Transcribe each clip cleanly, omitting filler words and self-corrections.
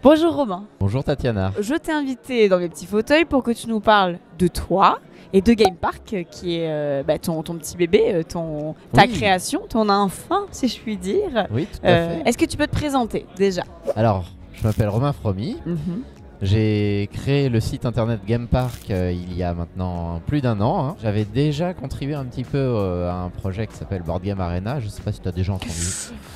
Bonjour Romain. Bonjour Tatiana. Je t'ai invité dans mes petits fauteuils pour que tu nous parles de toi et de Game Park, qui est ton petit bébé, ta création, ton enfant, si je puis dire. Oui, tout à fait. Est-ce que tu peux te présenter déjà? Alors, je m'appelle Romain Fromy. J'ai créé le site internet Game Park il y a maintenant plus d'1 an. J'avais déjà contribué un petit peu à un projet qui s'appelle Board Game Arena. Je ne sais pas si tu as déjà entendu.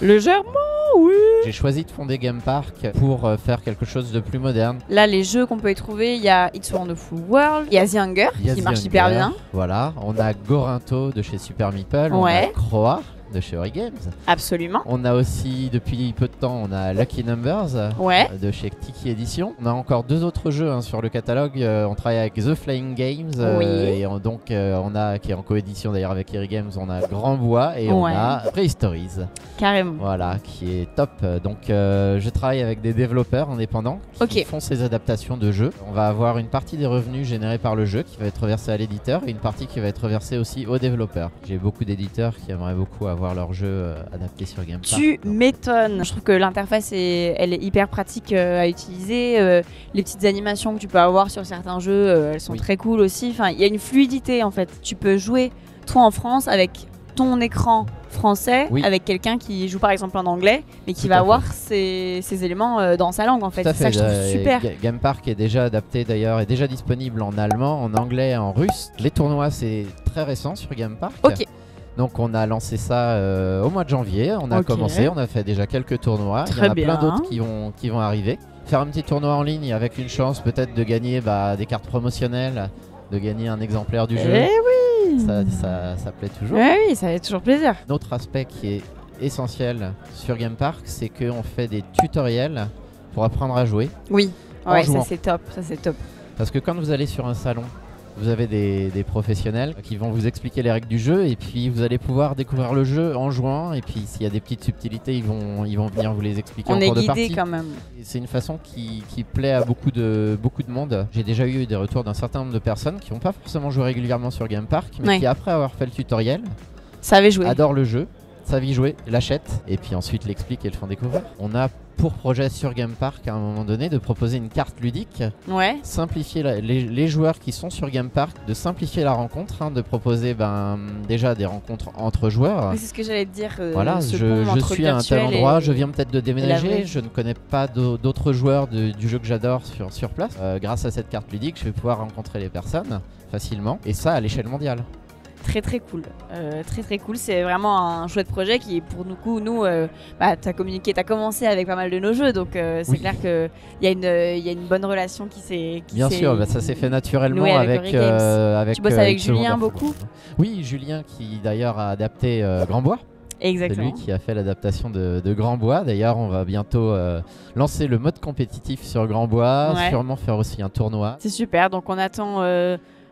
Légèrement, oui. J'ai choisi de fonder Game Park pour faire quelque chose de plus moderne. Là, les jeux qu'on peut y trouver, il y a It's a Wonderful World, il y a The Hunger qui marche hyper bien. Voilà, on a Gorinto de chez Super Meeple, on a Croa de chez Ori Games. Absolument. On a aussi, depuis peu de temps, on a Lucky Numbers de chez Tiki Edition. On a encore 2 autres jeux sur le catalogue. On travaille avec The Flying Games et donc on a, qui est en coédition d'ailleurs avec Ori Games, on a Grand Bois et on a Prehistories. Carrément. Voilà, qui est top. Donc je travaille avec des développeurs indépendants qui font ces adaptations de jeux. On va avoir une partie des revenus générés par le jeu qui va être reversée à l'éditeur et une partie qui va être reversée aussi aux développeurs. J'ai beaucoup d'éditeurs qui aimeraient beaucoup avoir leur jeu adapté sur Game Park. Tu m'étonnes. Je trouve que l'interface elle est hyper pratique à utiliser. Les petites animations que tu peux avoir sur certains jeux, elles sont très cool aussi. Enfin, il y a une fluidité en fait. Tu peux jouer toi en France avec ton écran français avec quelqu'un qui joue par exemple en anglais mais qui va avoir ces éléments dans sa langue en fait. C'est ça que je trouve super. Game Park est déjà adapté d'ailleurs, est déjà disponible en allemand, en anglais, en russe. Les tournois c'est très récent sur Game Park. Donc on a lancé ça au mois de janvier, on a commencé, on a fait déjà quelques tournois, il y en a plein d'autres qui vont arriver. Faire un petit tournoi en ligne avec une chance peut-être de gagner des cartes promotionnelles, de gagner un exemplaire du jeu. Ça plaît toujours. Oui, ça fait toujours plaisir. Un autre aspect qui est essentiel sur Game Park, c'est qu'on fait des tutoriels pour apprendre à jouer. Oui, ça c'est top, Parce que quand vous allez sur un salon, vous avez des professionnels qui vont vous expliquer les règles du jeu et puis vous allez pouvoir découvrir le jeu en jouant et puis s'il y a des petites subtilités, ils vont venir vous les expliquer en cours de partie. On est guidé quand même. C'est une façon qui plaît à beaucoup de monde. J'ai déjà eu des retours d'un certain nombre de personnes qui n'ont pas forcément joué régulièrement sur Game Park, mais qui après avoir fait le tutoriel, adorent le jeu, savent y jouer, l'achètent et puis ensuite l'expliquent et le font découvrir. On a pour projet sur Game Park à un moment donné de proposer une carte ludique, simplifier les joueurs qui sont sur Game Park, de simplifier la rencontre, de proposer déjà des rencontres entre joueurs. C'est ce que j'allais te dire. Voilà, je suis à un tel endroit, je viens peut-être de déménager, je ne connais pas d'autres joueurs du jeu que j'adore sur place. Grâce à cette carte ludique, je vais pouvoir rencontrer les personnes facilement et ça à l'échelle mondiale. Très cool, très cool. C'est vraiment un chouette projet qui, pour nous, t'as commencé avec pas mal de nos jeux, donc c'est clair qu'il y a une bonne relation qui s'est. Bien sûr, ça s'est fait naturellement avec. Tu bosses avec Julien beaucoup. Oui, Julien qui d'ailleurs a adapté Grand Bois. Exactement. C'est lui qui a fait l'adaptation de Grand Bois. D'ailleurs, on va bientôt lancer le mode compétitif sur Grand Bois, sûrement faire aussi un tournoi. C'est super, donc on attend.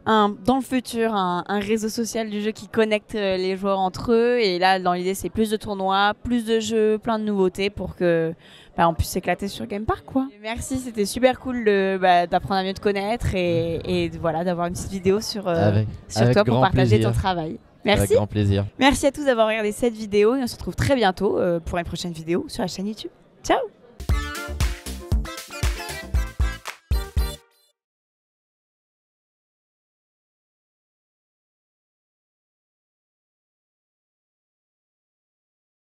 Dans le futur, un réseau social du jeu qui connecte les joueurs entre eux. Et là, dans l'idée, c'est plus de tournois, plus de jeux, plein de nouveautés pour que on puisse s'éclater sur Game Park, quoi. Et merci, c'était super cool d'apprendre à mieux te connaître et voilà, d'avoir une petite vidéo sur toi pour partager ton travail. Merci. Avec grand plaisir. Merci à tous d'avoir regardé cette vidéo et on se retrouve très bientôt pour une prochaine vidéo sur la chaîne YouTube. Ciao!